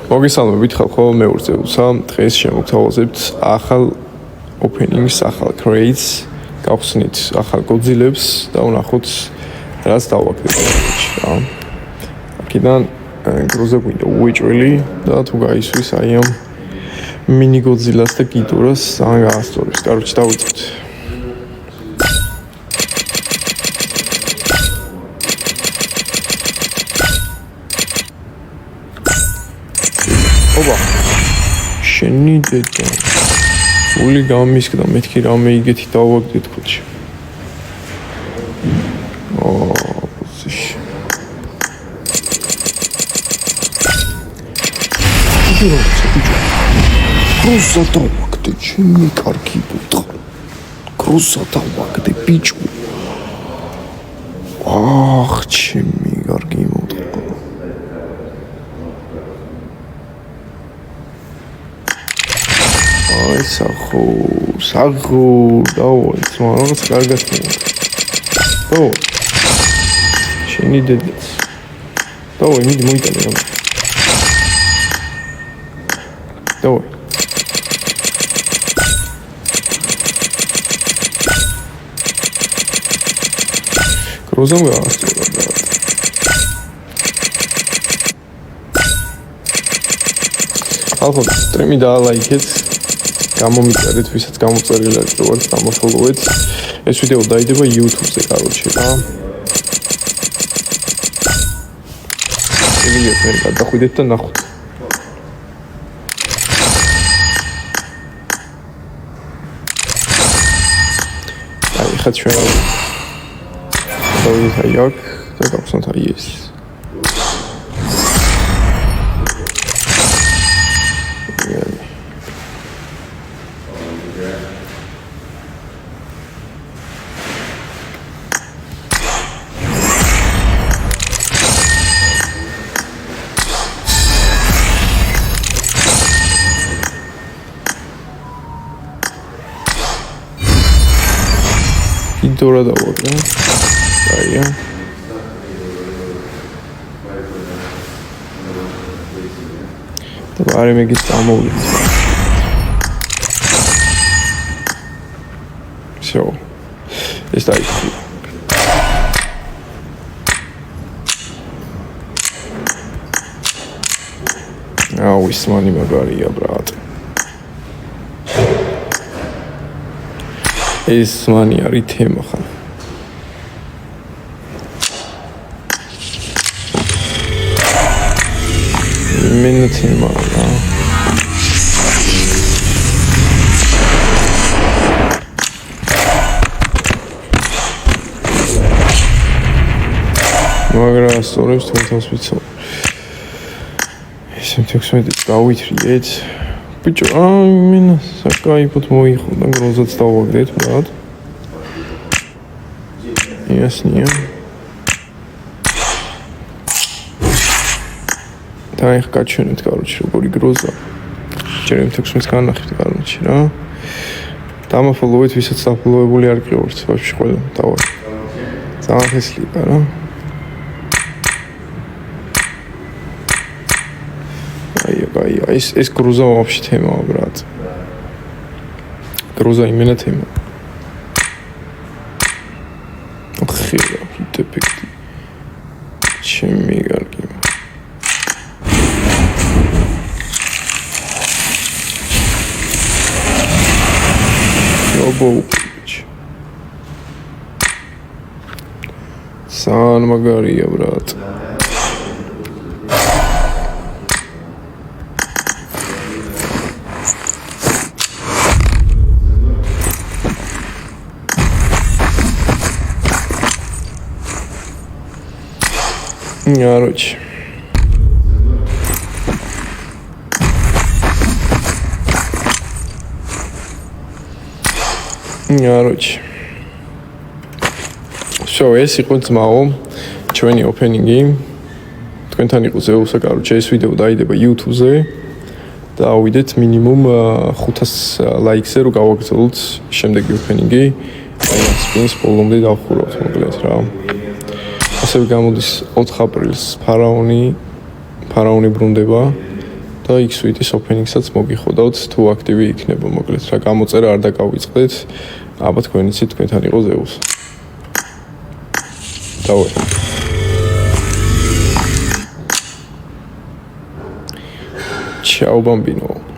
მოგესალმებით ხალხო, მე ვარ ზეუსა. დღეს შემოგთავაზებთ ახალ openings, ახალ crates, გავხსნით ახალ გოძილებს და ვნახოთ რაც დავაკეთებთ რა. აქედან გროზა გვინდა უეჭველი და თუ გაისვის აი ამ მინი გოძილას და გიდურას ძალიან გაასწორებს. კაროჩე დავიწყოთ. ობა შენი დედა ული გამისკდა მეთქი რამე იგეთი დავაგდეთ ხუთში კრუსა დავაგდე ჩემი კარგი ბუთხა კრუსა დავაგდე ბიჭო ახ ჩემი კარგი ბუთხა სახო დავაი რაღაც კარგად მოვა შენი დედაც დავაი მიდი მოიტანე რა დავაი გროზამ გაასწორა ახლა სტრიმი დაალაიქეთ გამომიწერეთ, ვისაც გამოწერილი აქვს, როგორც დამოფოლოვეთ. ეს ვიდეო დაიდება YouTube-ზე, კაროჩე რა. შეგიძლიათ მე გადახვიდეთ და ნახოთ. აი, ხა ჩვენ დავიდეთ აი აქ და გავხსნათ აი ეს. Dora da oldu. Ayya. Tabii arama gitti ama oldu. So. Está aí. Ah, o ismani magaria, brate. ეს მანი არის თემა ხან მინუთი მალა მაგრამ სწორებს თვითონს ვიცო ეს 16 დავითრიეთ ბიჭო, მინა საკაიფოთ მოიხოდა, გროზაც დავაგდეთ, брат. Яснее. და ეხ გაჩვენეთ, კაროჩე, როგორი გროზა. ჯერ 16-ს განახით, კაროჩე, რა. დამაფოლოვეთ, ვისაც დაფოლოვებული არ გიყურთ, ვაფშე ყველა, დავარ. ძალიან ხესლია, რა. ეს გროზა ვაფშე თემაა, брат. გროზა იმენა თემა. ხერა, ეფექტი. ჩემი კარგი. ობო. სან მაგარია, брат. Короче. Всё, ეს იყო ძმაო, ჩვენი ოპენინგი. თქვენთან იყო ზეუსა, короче, ეს ვიდეო დაიდება YouTube-ზე. და ავიდეთ მინიმუმ 500 ლაიქზე რომ გავაგრძელოთ შემდეგი ოპენინგი. აი ამ სპინს ბოლომდე დავხურავთ მოკლედ რა. ასევე გამოდის 4 აპრილს ფარაონი ბრუნდება და X-Suite-ის opening-საც მოგიხოდავთ თუ აქტივი იქნება, მოკლედ რა გამოწერა არ დაკავიწყდეთ, აბა თქვენ იცით თქვენთან იყო Zeus. დავაყენე. Ciao bambino.